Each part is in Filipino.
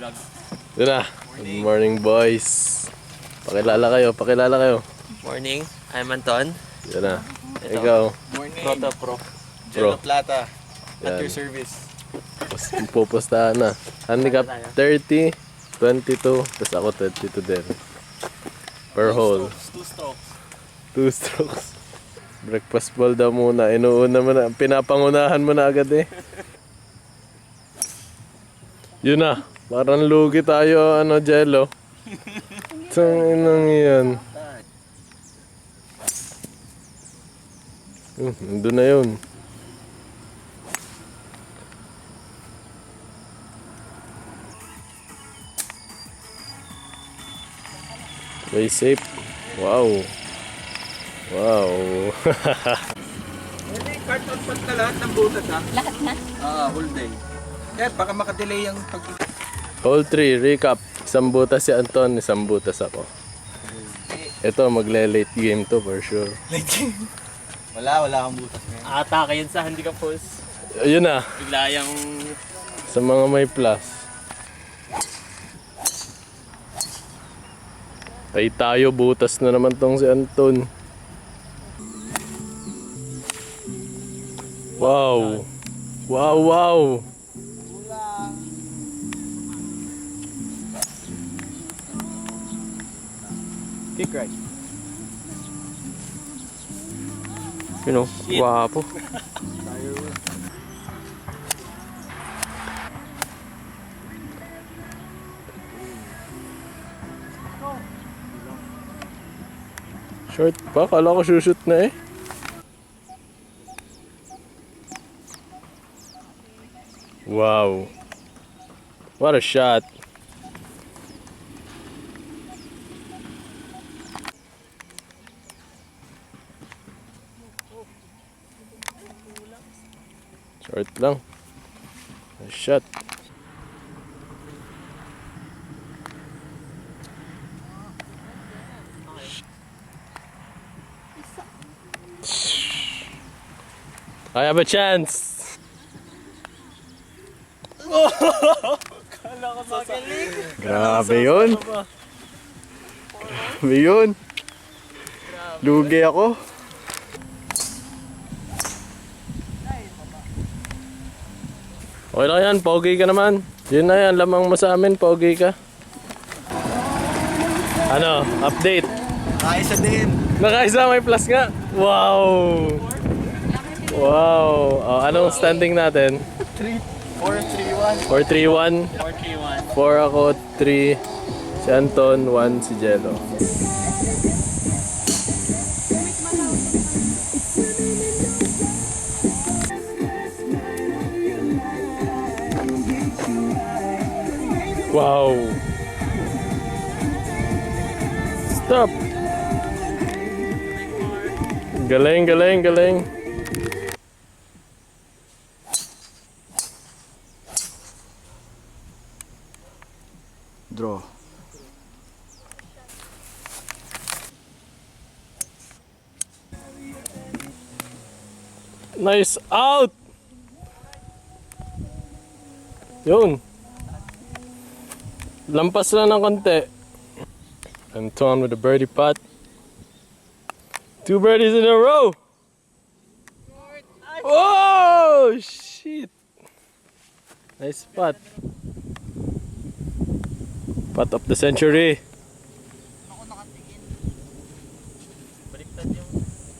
vlog. Yun na. Good morning, boys. Pakilala kayo. Morning, I'm Anton. Yun na. Ito. Ikaw. Morning. Proto Pro. Jello Plata. At Yan. your service. Pupustahan na. Handicap 30, 22, tapos ako 22 din. Per hole. 2 strokes. 2 strokes. Breakfast ball daw muna. Inuuna mo na. Pinapangunahan mo na agad eh. Yun na. Parang lugi tayo, Jello. Tanginang yan. Nandun na yun. Play safe. Wow. Wow. Hindi, carton pot na lahat ng butas ha? Lahat na? Whole day. Kaya baka makadelay yung pag... Hole 3, recap. Isang butas si Anton, isang butas ako. Ito, magle-late game to for sure. Wala kang butas ngayon. Atake yun sa handicap holes. Ayun na, Bigla yung... sa mga may plus. Ay tayo, butas na naman tong si Anton. Wow. Wow. Kick right. You know, wapo. Short pa, kala ko shoot na eh. Wow. What a shot. Short lang. Nice shot. I have a chance. Grabe yun. Grabe yun. Lugi ako. Okay lang yan, pogi ka naman. Yun na yan, lamang mo sa amin, pogi ka. Ano, update. Kaisa din. Nakaisa, may plus nga. Wow. Wow. Oh, anong standing natin? 4-3-1. 4-3-1. 4-3-1. 4 ako, 3 si Anton, 1 si Jello. Wow. Stop. Galing. Draw. Nice out. Yun. Lampas na ng konti. Anton with a birdie putt. 2 birdies in a row. Oh, shit. Nice putt. Putt of the century.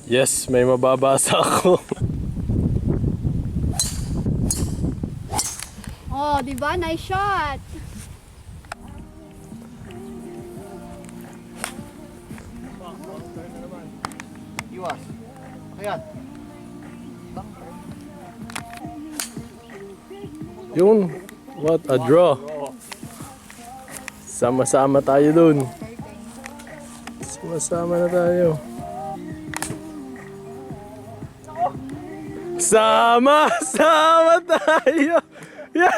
Yes, may mababasa ako. Oh, di ba? Nice shot. Iwas. Ayan. Yun. What a draw. Sama-sama tayo dun. Sama-sama na tayo. Sama-sama tayo. Yeah.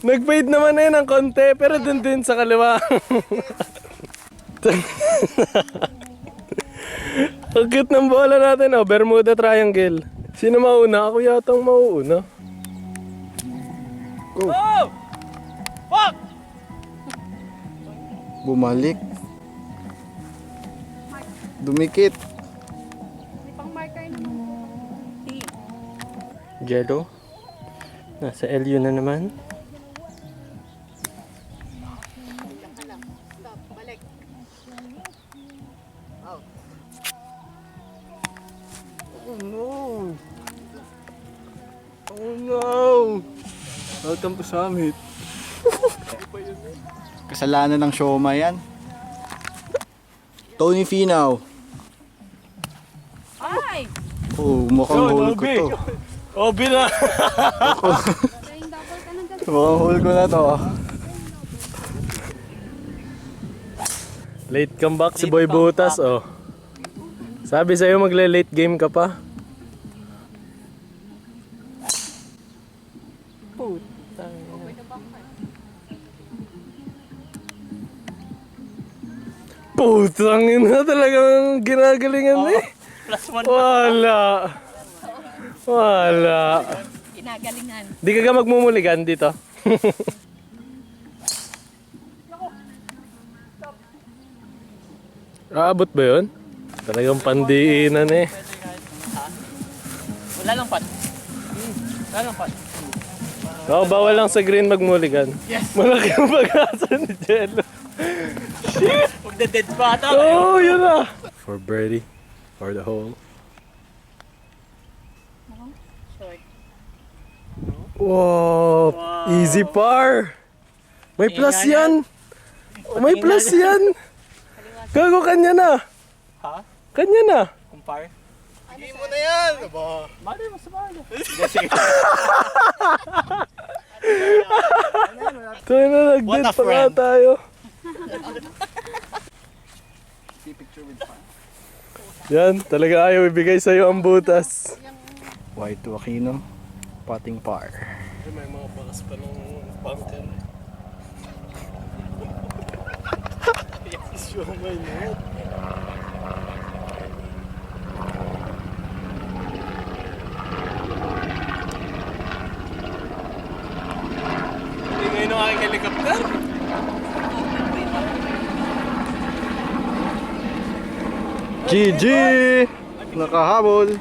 Nag-fade naman na yun ng konti, pero dun din sa kaliwa. Ang cute ng bola natin, oh. Bermuda Triangle. Sino mauna? Ako yata ang mauuna. Go. Oh! Fuck! Bumalik. Dumikit. May pang marker naman. Jello. Nasa LU na naman. Stop, balik. Oh no! Oh no! Welcome to Summit. Kasalanan ng Shoma yan. Tony Finau. Ay! Oh, mukhang hole ko to. Obi na! Trying double ka ng gabi. Mukhang hole ko na to. Late comeback si Boy Butas, oh. Sabi sa'yo magle-late game ka pa. Putang ina, talagang ginagalingan eh. Plus 1 Wala. Wala. Ginagalingan. Di ka magmumuligan dito. Aabot ba yun? Talagang pandiinan eh. Wala lang pat. Wala lang pat. Oo, bawal lang sa green magmuligan. Yes! Malaki ang pag-asa ni Jello. Huwag na dead pa ata. Oh, yun na! For birdie. For the hole. Short. Wow! Easy par! May plus yan! Oh, may plus yan! Gago, kanya na! Ha? Kanya na! Kumpar? Hindi mo na yan! Aba. Mali mo sa bala. Tayo na, nag-dead What a pa nga friend. tayo. Yan, talaga ayaw ibigay sa'yo ang butas. Y2 Aquino, potting par. May mga bakas pa ng bunker. Yes, yung may net. Hindi ngayon ang aking helicopter. GG! Nakahabol!